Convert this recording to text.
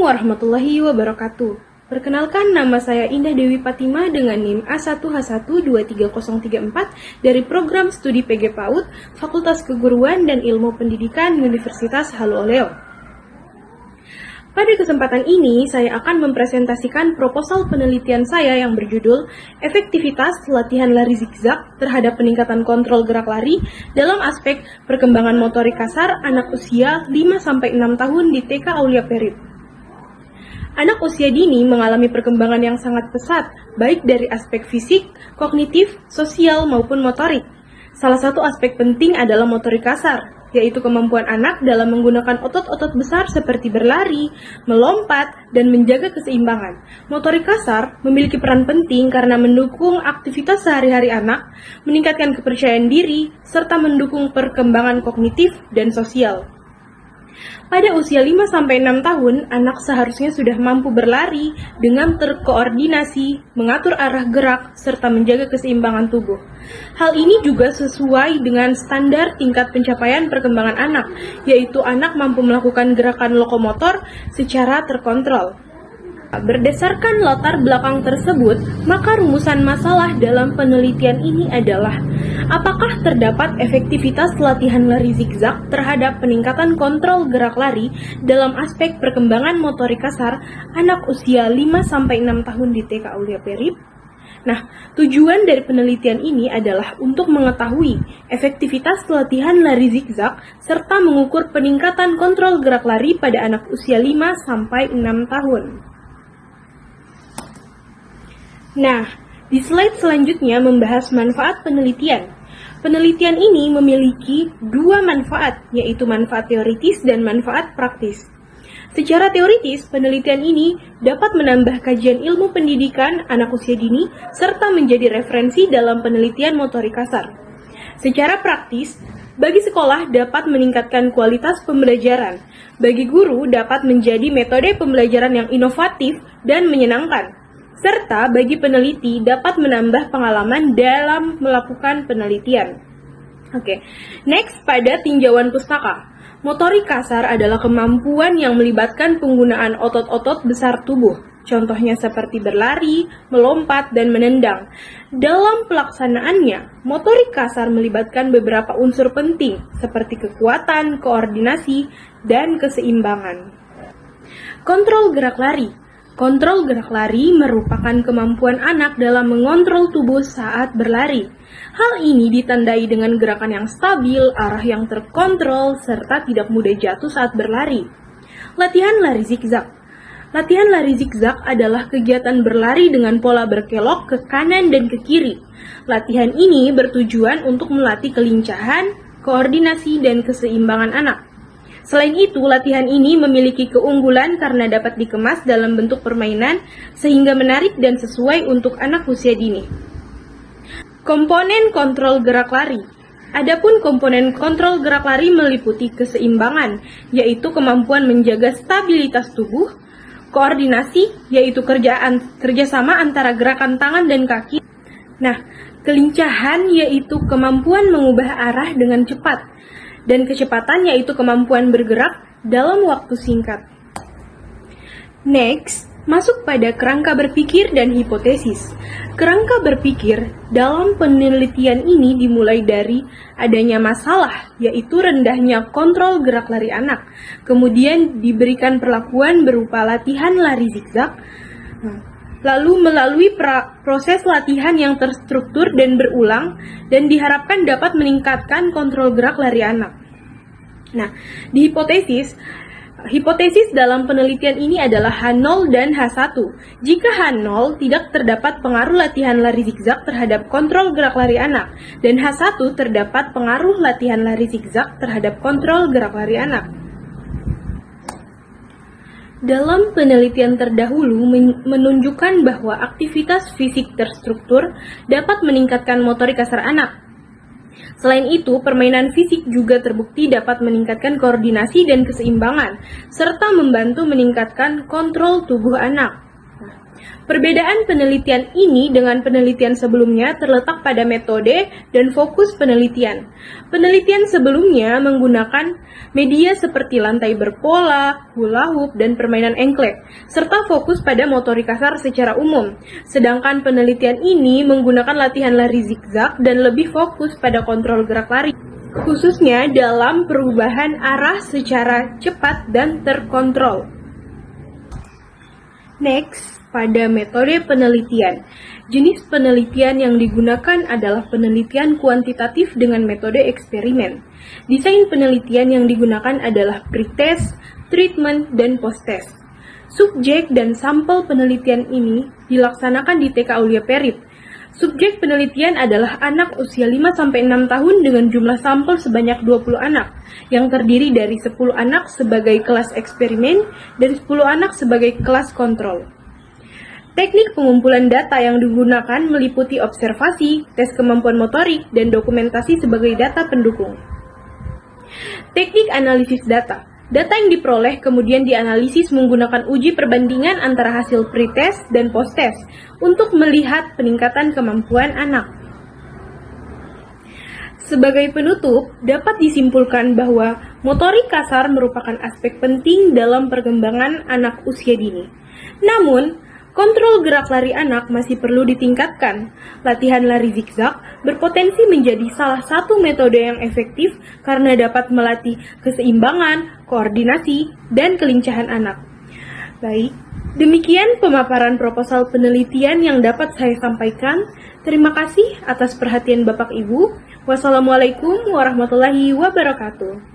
Assalamualaikum warahmatullahi wabarakatuh. Perkenalkan, nama saya Indah Dewi Fatima dengan NIM A1H1233034 dari Program Studi PG PAUD, Fakultas Keguruan dan Ilmu Pendidikan Universitas Halu Oleo. Pada kesempatan ini, saya akan mempresentasikan proposal penelitian saya yang berjudul Efektivitas Latihan Lari Zigzag terhadap Peningkatan Kontrol Gerak Lari dalam Aspek Perkembangan Motorik Kasar Anak Usia 5-6 tahun di TK Aulia Perip. Anak usia dini mengalami perkembangan yang sangat pesat, baik dari aspek fisik, kognitif, sosial, maupun motorik. Salah satu aspek penting adalah motorik kasar, yaitu kemampuan anak dalam menggunakan otot-otot besar seperti berlari, melompat, dan menjaga keseimbangan. Motorik kasar memiliki peran penting karena mendukung aktivitas sehari-hari anak, meningkatkan kepercayaan diri, serta mendukung perkembangan kognitif dan sosial. Pada usia 5-6 tahun, anak seharusnya sudah mampu berlari dengan terkoordinasi, mengatur arah gerak, serta menjaga keseimbangan tubuh. Hal ini juga sesuai dengan standar tingkat pencapaian perkembangan anak, yaitu anak mampu melakukan gerakan lokomotor secara terkontrol. Berdasarkan latar belakang tersebut, maka rumusan masalah dalam penelitian ini adalah: apakah terdapat efektivitas latihan lari zigzag terhadap peningkatan kontrol gerak lari dalam aspek perkembangan motorik kasar anak usia 5-6 tahun di TK Aulia Perip? Nah, tujuan dari penelitian ini adalah untuk mengetahui efektivitas latihan lari zigzag serta mengukur peningkatan kontrol gerak lari pada anak usia 5-6 tahun. Nah, di slide selanjutnya membahas manfaat penelitian. Penelitian ini memiliki dua manfaat, yaitu manfaat teoritis dan manfaat praktis. Secara teoritis, penelitian ini dapat menambah kajian ilmu pendidikan anak usia dini, serta menjadi referensi dalam penelitian motorik kasar. Secara praktis, bagi sekolah dapat meningkatkan kualitas pembelajaran. Bagi guru dapat menjadi metode pembelajaran yang inovatif dan menyenangkan. Serta bagi peneliti dapat menambah pengalaman dalam melakukan penelitian. Next, pada tinjauan pustaka. Motorik kasar adalah kemampuan yang melibatkan penggunaan otot-otot besar tubuh. Contohnya seperti berlari, melompat, dan menendang. Dalam pelaksanaannya, motorik kasar melibatkan beberapa unsur penting seperti kekuatan, koordinasi, dan keseimbangan. Kontrol gerak lari. Kontrol gerak lari merupakan kemampuan anak dalam mengontrol tubuh saat berlari. Hal ini ditandai dengan gerakan yang stabil, arah yang terkontrol, serta tidak mudah jatuh saat berlari. Latihan lari zigzag. Latihan lari zigzag adalah kegiatan berlari dengan pola berkelok ke kanan dan ke kiri. Latihan ini bertujuan untuk melatih kelincahan, koordinasi, dan keseimbangan anak. Selain itu, latihan ini memiliki keunggulan karena dapat dikemas dalam bentuk permainan sehingga menarik dan sesuai untuk anak usia dini. Komponen kontrol gerak lari. Adapun komponen kontrol gerak lari meliputi keseimbangan, yaitu kemampuan menjaga stabilitas tubuh, koordinasi, yaitu kerjasama antara gerakan tangan dan kaki. Nah, kelincahan yaitu kemampuan mengubah arah dengan cepat. Dan kecepatan yaitu kemampuan bergerak dalam waktu singkat. Next, masuk pada kerangka berpikir dan hipotesis. Kerangka berpikir dalam penelitian ini dimulai dari adanya masalah, yaitu rendahnya kontrol gerak lari anak. Kemudian diberikan perlakuan berupa latihan lari zigzag. Lalu melalui proses latihan yang terstruktur dan berulang dan diharapkan dapat meningkatkan kontrol gerak lari anak. Nah, di hipotesis dalam penelitian ini adalah H0 dan H1. Jika H0 tidak terdapat pengaruh latihan lari zigzag terhadap kontrol gerak lari anak, dan H1 terdapat pengaruh latihan lari zigzag terhadap kontrol gerak lari anak. Dalam penelitian terdahulu menunjukkan bahwa aktivitas fisik terstruktur dapat meningkatkan motorik kasar anak. Selain itu, permainan fisik juga terbukti dapat meningkatkan koordinasi dan keseimbangan, serta membantu meningkatkan kontrol tubuh anak. Perbedaan penelitian ini dengan penelitian sebelumnya terletak pada metode dan fokus penelitian. Penelitian sebelumnya menggunakan media seperti lantai berpola, hula hoop, dan permainan engklek, serta fokus pada motorik kasar secara umum. Sedangkan penelitian ini menggunakan latihan lari zigzag dan lebih fokus pada kontrol gerak lari, khususnya dalam perubahan arah secara cepat dan terkontrol. Next, pada metode penelitian. Jenis penelitian yang digunakan adalah penelitian kuantitatif dengan metode eksperimen. Desain penelitian yang digunakan adalah pre-test, treatment, dan post-test. Subjek dan sampel penelitian ini dilaksanakan di TK Aulia Perit. Subjek penelitian adalah anak usia 5-6 tahun dengan jumlah sampel sebanyak 20 anak, yang terdiri dari 10 anak sebagai kelas eksperimen dan 10 anak sebagai kelas kontrol. Teknik pengumpulan data yang digunakan meliputi observasi, tes kemampuan motorik, dan dokumentasi sebagai data pendukung. Teknik analisis data. Data yang diperoleh kemudian dianalisis menggunakan uji perbandingan antara hasil pre-test dan post-test untuk melihat peningkatan kemampuan anak. Sebagai penutup, dapat disimpulkan bahwa motorik kasar merupakan aspek penting dalam perkembangan anak usia dini. Namun, kontrol gerak lari anak masih perlu ditingkatkan. Latihan lari zigzag berpotensi menjadi salah satu metode yang efektif karena dapat melatih keseimbangan, koordinasi, dan kelincahan anak. Baik, demikian pemaparan proposal penelitian yang dapat saya sampaikan. Terima kasih atas perhatian Bapak Ibu. Wassalamualaikum warahmatullahi wabarakatuh.